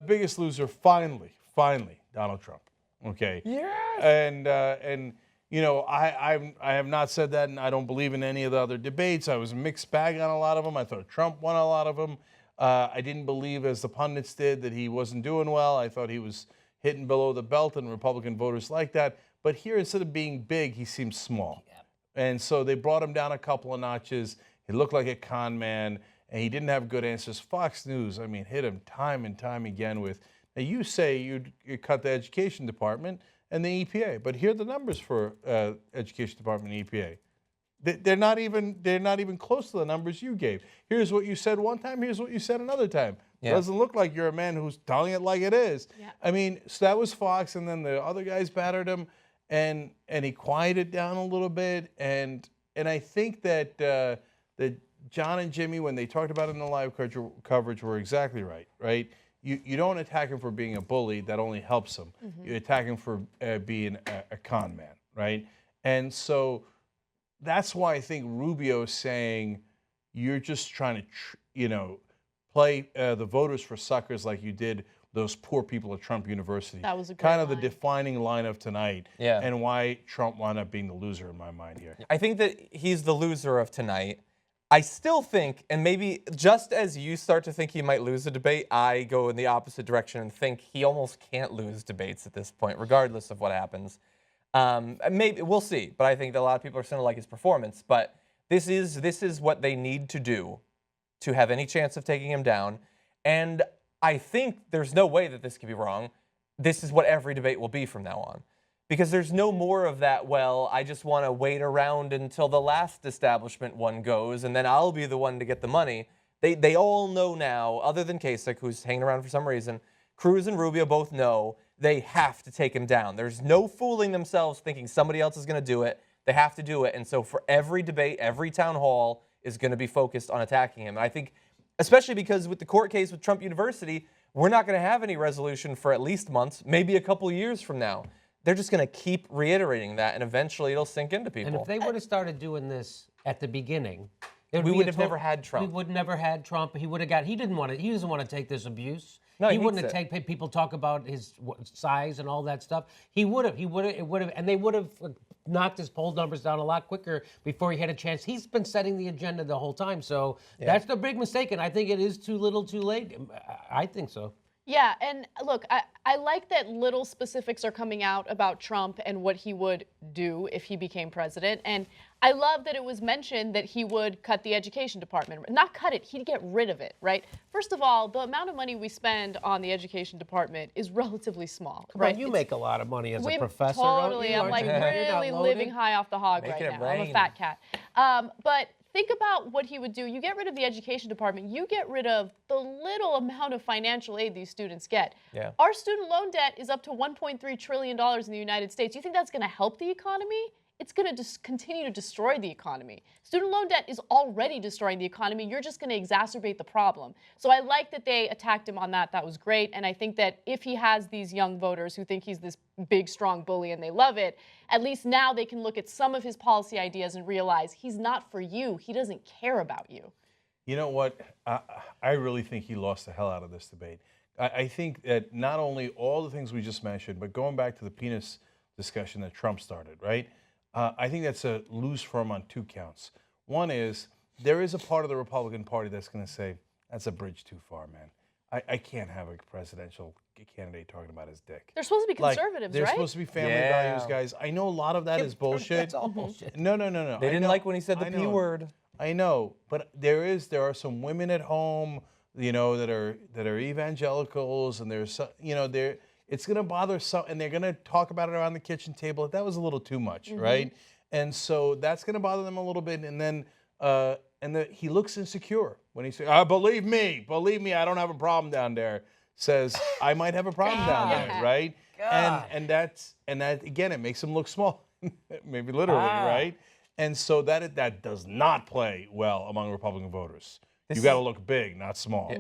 biggest loser, finally, Donald Trump. Okay. Yes. And you know, I have not said that, and I don't believe in any of the other debates. I was a mixed bag on a lot of them. I thought Trump won a lot of them. I didn't believe, as the pundits did, that he wasn't doing well. I thought he was hitting below the belt, and Republican voters like that. But here, instead of being big, he seems small. Yeah. And so they brought him down a couple of notches. He looked like a con man, and he didn't have good answers. Fox News, I mean, hit him time and time again with, now you say you cut the education department and the EPA, but here are the numbers for education department and EPA. They're not even close to the numbers you gave. Here's what you said one time. Here's what you said another time. Yeah. It doesn't look like you're a man who's telling it like it is. Yeah. I mean, so that was Fox, and then the other guys battered him, and he quieted down a little bit. And I think that that John and Jimmy, when they talked about it in the live coverage, were exactly right. Right? You don't attack him for being a bully. That only helps him. Mm-hmm. You attack him for being a con man. Right? And so that's why I think Rubio's saying you're just trying to, play the voters for suckers like you did those poor people at Trump University. That was a great kind of line. The defining line of tonight, and why Trump wound up being the loser in my mind here. I think that he's the loser of tonight. I still think, and maybe just as you start to think he might lose the debate, I go in the opposite direction and think he almost can't lose debates at this point, regardless of what happens. Maybe we'll see, but I think that a lot of people are going to like his performance. But this is what they need to do to have any chance of taking him down. And I think there's no way that this could be wrong. This is what every debate will be from now on. Because there's no more of that, well, I just want to wait around until the last establishment one goes, and then I'll be the one to get the money. They all know now, other than Kasich, who's hanging around for some reason, Cruz and Rubio both know they have to take him down. There's no fooling themselves thinking somebody else is going to do it. They have to do it. And so for every debate, every town hall is going to be focused on attacking him. And I think, especially because with the court case with Trump University, we're not going to have any resolution for at least months, maybe a couple years from now. They're just going to keep reiterating that, and eventually it'll sink into people. And if they would have started doing this at the beginning, we would have never had Trump. We would never had Trump. He would have got. He doesn't want to take this abuse. No, he wouldn't have taken people talk about his size and all that stuff. He would have. And they would have knocked his poll numbers down a lot quicker before he had a chance. He's been setting the agenda the whole time. So that's the big mistake, and I think it is too little, too late. I think so. Yeah, and look, I like that little specifics are coming out about Trump and what he would do if he became president. And I love that it was mentioned that he would cut the education department. Not cut it, he'd get rid of it, right? First of all, the amount of money we spend on the education department is relatively small, right? You make a lot of money as a professor, totally, don't you? I'm like really living high off the hog right now. I'm a fat cat. But think about what he would do. You get rid of the education department. You get rid of the little amount of financial aid these students get. Yeah. Our student loan debt is up to $1.3 trillion in the United States. You think that's going to help the economy? It's going to just continue to destroy the economy. Student loan debt is already destroying the economy. You're just going to exacerbate the problem. So I like that they attacked him on that. That was great. And I think that if he has these young voters who think he's this big, strong bully and they love it, at least now they can look at some of his policy ideas and realize he's not for you. He doesn't care about you. You know what? I really think he lost the hell out of this debate. I think that not only all the things we just mentioned, but going back to the penis discussion that Trump started, right? I think that's a lose for him on two counts. One is there is a part of the Republican Party that's going to say, that's a bridge too far, man. I can't have a presidential candidate talking about his dick. They're supposed to be conservatives, they're right? supposed to be family values guys. I know a lot of that is bullshit. That's all bullshit. No. They didn't like when he said the P word. I know, but there are some women at home, that are evangelicals, and there's it's going to bother some, and they're going to talk about it around the kitchen table. That was a little too much, right? And so that's going to bother them a little bit. And then he looks insecure when he says, believe me, I don't have a problem down there. Says, I might have a problem down there, right? And that again, it makes him look small, maybe literally, right? And so that does not play well among Republican voters. You got to look big, not small.